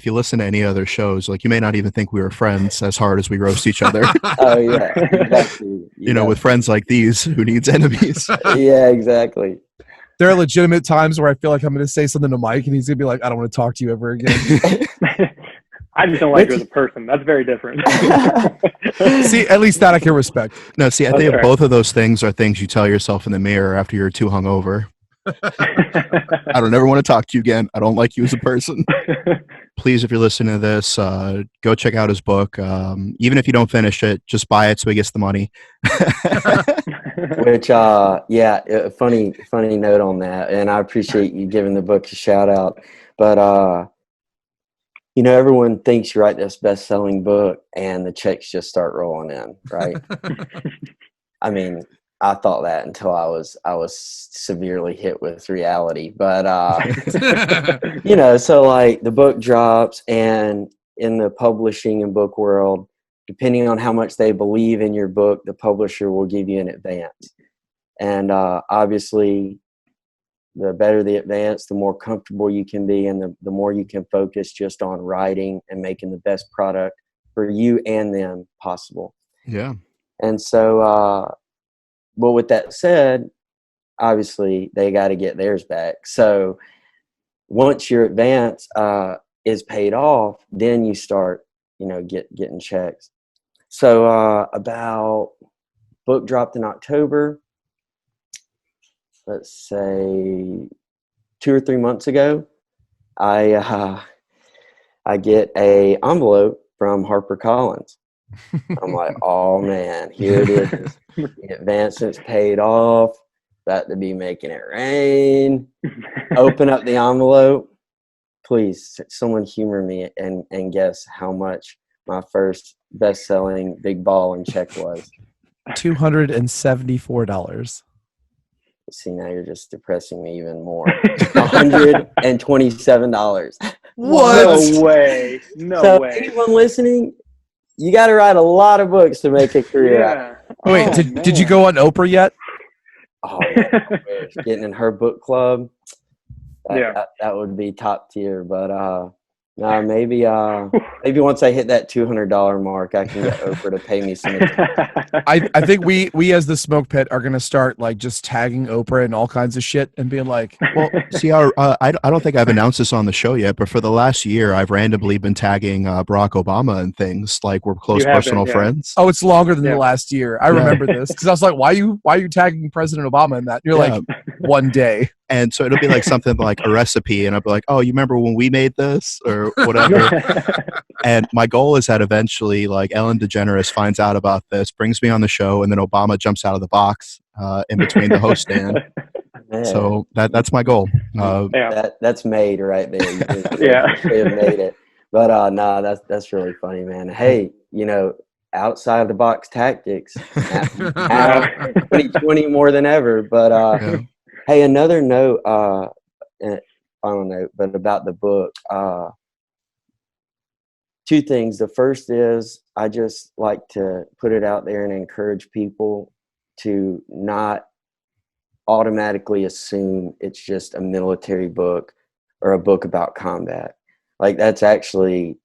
you listen to any other shows, like, you may not even think we were friends as hard as we roast each other. Oh yeah, exactly. You know, with friends like these, who needs enemies? Yeah, exactly. There are legitimate times where I feel like I'm going to say something to Mike, and he's going to be like, "I don't want to talk to you ever again." I just don't like you as a person. That's very different. See, at least that I can respect. No, see, I think both of those things are things you tell yourself in the mirror after you're too hungover. I don't ever want to talk to you again. I don't like you as a person. Please, if you're listening to this, go check out his book. Even if you don't finish it, just buy it so he gets the money. Which, yeah, funny note on that. And I appreciate you giving the book a shout out. But, you know, everyone thinks you write this best-selling book and the checks just start rolling in, right? I mean, I thought that until I was severely hit with reality. But you know, so like the book drops, and in the publishing and book world, depending on how much they believe in your book, the publisher will give you an advance. And obviously, the better the advance, the more comfortable you can be, and the more you can focus just on writing and making the best product for you and them possible. Yeah. And so, but with that said, obviously they got to get theirs back. So once your advance is paid off, then you start getting checks. So about book dropped in October, let's say 2 or 3 months ago, I get a envelope from HarperCollins. I'm like, oh man, here it is. The advancement's paid off. About to be making it rain. Open up the envelope. Please, someone humor me and guess how much my first best-selling big ball and check was. $274. See, now you're just depressing me even more. $127. What? No way. No So way. anyone listening, you got to write a lot of books to make a career out. Yeah. Wait, did you go on Oprah yet? Oh, man, I wish. Getting in her book club, Yeah. that would be top tier. But no, maybe once I hit that $200 mark, I can get Oprah to pay me some attention. I think we as the Smoke Pit are gonna start like just tagging Oprah and all kinds of shit and being like, Well, see, I don't think I've announced this on the show yet, but for the last year, I've randomly been tagging Barack Obama and things like we're close You have personal been, yeah. friends. oh, it's longer than Yeah. the last year. I remember this because I was like, why are you tagging President Obama in that? And you're like, one day. And so it'll be like something like a recipe, and I'll be like, oh, you remember when we made this or whatever? And my goal is that eventually, like, Ellen DeGeneres finds out about this, brings me on the show, and then Obama jumps out of the box in between the host stand. Man, So that's my goal. Yeah. that's made right there. You Yeah. have made it. But no, that's really funny, man. Hey, outside of the box tactics, now 2020 more than ever. But Yeah. hey, another note, final note, but about the book. Two things. The first is I just like to put it out there and encourage people to not automatically assume it's just a military book or a book about combat. Like, that's actually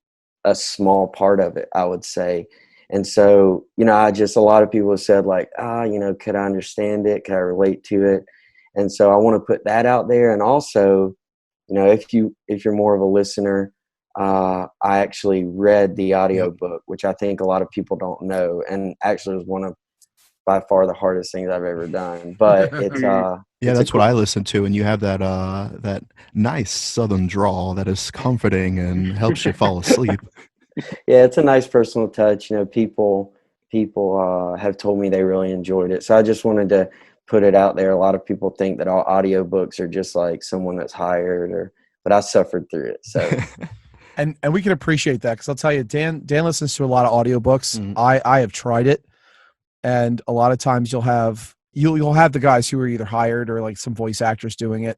a small part of it, I would say. And so, a lot of people have said like, could I understand it? Could I relate to it? And so I want to put that out there. And also, if you're more of a listener, I actually read the audiobook, which I think a lot of people don't know, and actually was one of by far the hardest things I've ever done. But it's That's what I listen to, and you have that that nice Southern drawl that is comforting and helps you fall asleep. Yeah, it's a nice personal touch. People have told me they really enjoyed it, so I just wanted to put it out there. A lot of people think that all audiobooks are just like someone that's hired, but I suffered through it. So, and we can appreciate that because I'll tell you, Dan listens to a lot of audiobooks. Mhm. I have tried it, and a lot of times you'll have the guys who are either hired or like some voice actors doing it,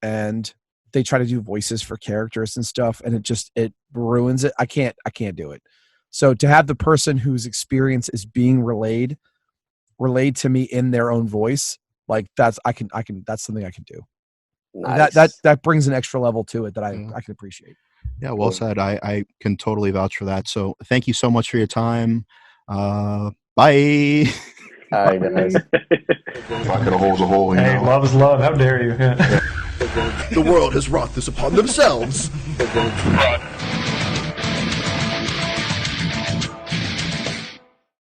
and they try to do voices for characters and stuff, and it ruins it. I can't do it. So to have the person whose experience is being relayed to me in their own voice, like that's something I can do. nice. That brings an extra level to it that I can appreciate. Yeah, well said. I can totally vouch for that. So thank you so much for your time. Bye. All right, guys. Pocket a hole's a hole. Hey, love is love. How dare you? Yeah. The world has wrought this upon themselves.